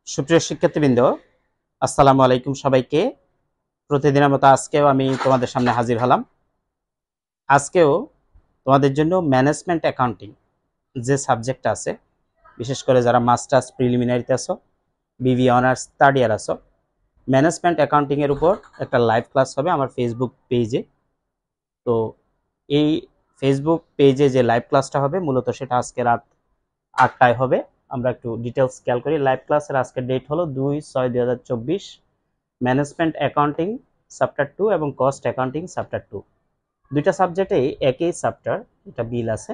সুপ্রিয় শিক্ষার্থীবৃন্দ, আসসালামু আলাইকুম সবাইকে। প্রতিদিনের মতো আজকেও আমি তোমাদের সামনে হাজির হলাম। আজকেও তোমাদের জন্য ম্যানেজমেন্ট অ্যাকাউন্টিং যে সাবজেক্টটা আছে, বিশেষ করে যারা মাস্টার্স প্রিলিমিনারিতে আছো, বিবি অনার্স থার্ড ইয়ার আছো, ম্যানেজমেন্ট অ্যাকাউন্টিংয়ের উপর একটা লাইভ ক্লাস হবে আমার ফেসবুক পেজে। তো এই ফেসবুক পেজে যে লাইভ ক্লাসটা হবে মূলত সেটা আজকে রাত 8টায় হবে। আমরা একটু ডিটেলস খেয়াল করি। লাইভ ক্লাসের আজকের ডেট হলো 2/6/2024। ম্যানেজমেন্ট অ্যাকাউন্টিং চ্যাপ্টার 2 এবং কস্ট অ্যাকাউন্টিং চ্যাপ্টার 2, দুইটা সাবজেক্টেই একই চ্যাপ্টার, এটা বিল আছে।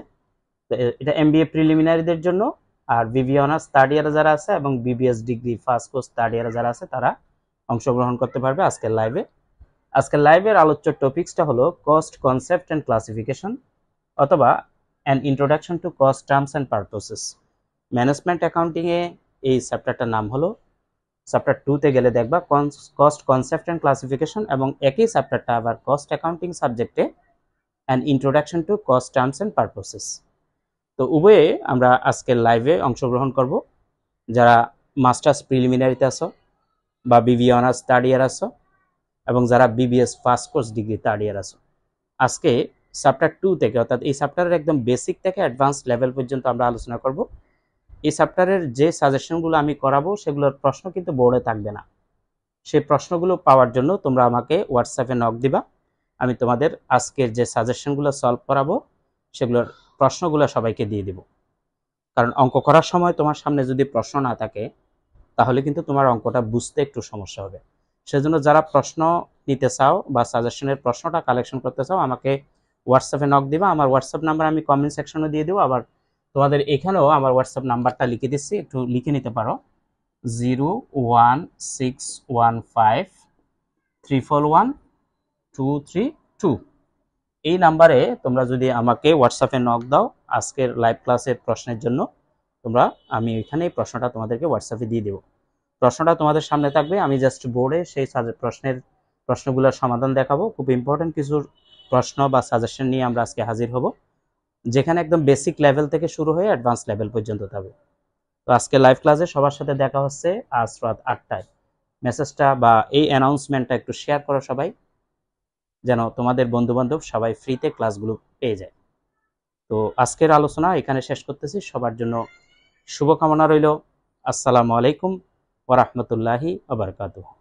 তো এটা এমবিএ প্রিলিমিনারিদের জন্য, আর বিবি অনার্স থার্ড ইয়ারে যারা আছে এবং BBS degree first course third ইয়ারে যারা আছে তারা অংশগ্রহণ করতে পারবে আজকের লাইভে। আজকের লাইভের আলোচ্য টপিকসটা হলো কস্ট কনসেপ্ট অ্যান্ড ক্লাসিফিকেশন, অথবা an introduction to cost terms and purposes. Management অ্যাকাউন্টিংয়ে এই চ্যাপ্টারটার নাম হলো, চ্যাপ্টার 2তে গেলে দেখবা কস্ট কনসেপ্ট অ্যান্ড ক্লাসিফিকেশন, এবং একই চ্যাপ্টারটা আবার কস্ট অ্যাকাউন্টিং সাবজেক্টে an introduction to cost terms and পারপোসেস। তো উভয়ে আমরা আজকের লাইভে অংশগ্রহণ করব। যারা মাস্টার্স প্রিলিমিনারিতে আছো বা বিবি অনার্স থার্ড ইয়ার আছো এবং যারা BBS first course degree third year আছো, আজকে চ্যাপ্টার 2 থেকে, অর্থাৎ এই চ্যাপ্টারের একদম বেসিক থেকে অ্যাডভান্স লেভেল পর্যন্ত আমরা আলোচনা করব। এই চ্যাপ্টারের যে সাজেশনগুলো আমি করাবো সেগুলোর প্রশ্ন কিন্তু বোর্ডে থাকবে না। সেই প্রশ্নগুলো পাওয়ার জন্য তোমরা আমাকে হোয়াটসঅ্যাপে নক দিবা। আমি তোমাদের আজকের যে সাজেশনগুলো সলভ করাবো সেগুলোর প্রশ্নগুলো সবাইকে দিয়ে দিব। কারণ অঙ্ক করার সময় তোমার সামনে যদি প্রশ্ন না থাকে তাহলে কিন্তু তোমার অঙ্কটা বুঝতে একটু সমস্যা হবে। সেজন্য যারা প্রশ্ন নিতে চাও বা সাজেশনের প্রশ্নটা কালেকশন করতে চাও, আমাকে হোয়াটসঅ্যাপে নক দিবা। আমার হোয়াটসঅ্যাপ নাম্বার আমি কমেন্ট সেকশনে দিয়ে দেবো। আবার তোমাদের এখানেও আমার হোয়াটসঅ্যাপ নাম্বারটা লিখে দিচ্ছি, একটু লিখে নিতে পারো। 01615341232। এই নাম্বারে তোমরা যদি আমাকে হোয়াটসঅ্যাপে নক দাও আজকের লাইভ ক্লাসের প্রশ্নের জন্য, আমি ওইখানে এই প্রশ্নটা তোমাদেরকে হোয়াটসঅ্যাপে দিয়ে দেবো। প্রশ্নটা তোমাদের সামনে থাকবে, আমি জাস্ট বোর্ডে সেই প্রশ্নগুলোর সমাধান দেখাবো। খুব ইম্পর্টেন্ট কিছু প্রশ্ন বা সাজেশন নিয়ে আমরা আজকে হাজির হব, যেখানে একদম বেসিক লেভেল থেকে শুরু হয়ে অ্যাডভান্স লেভেল পর্যন্ত থাকবে। তো আজকে লাইভ ক্লাসে সবার সাথে দেখা হচ্ছে আজ রাত 8টায়। মেসেজটা বা এই অ্যানাউন্সমেন্টটা একটু শেয়ার করো সবাই, যেন তোমাদের বন্ধুবান্ধব সবাই ফ্রিতে ক্লাসগুলো পেয়ে যায়। তো আজকের আলোচনা এখানে শেষ করতেছি। সবার জন্য শুভকামনা রইল। আসসালামু আলাইকুম ওয়া রাহমাতুল্লাহি ওয়া বারাকাতুহু।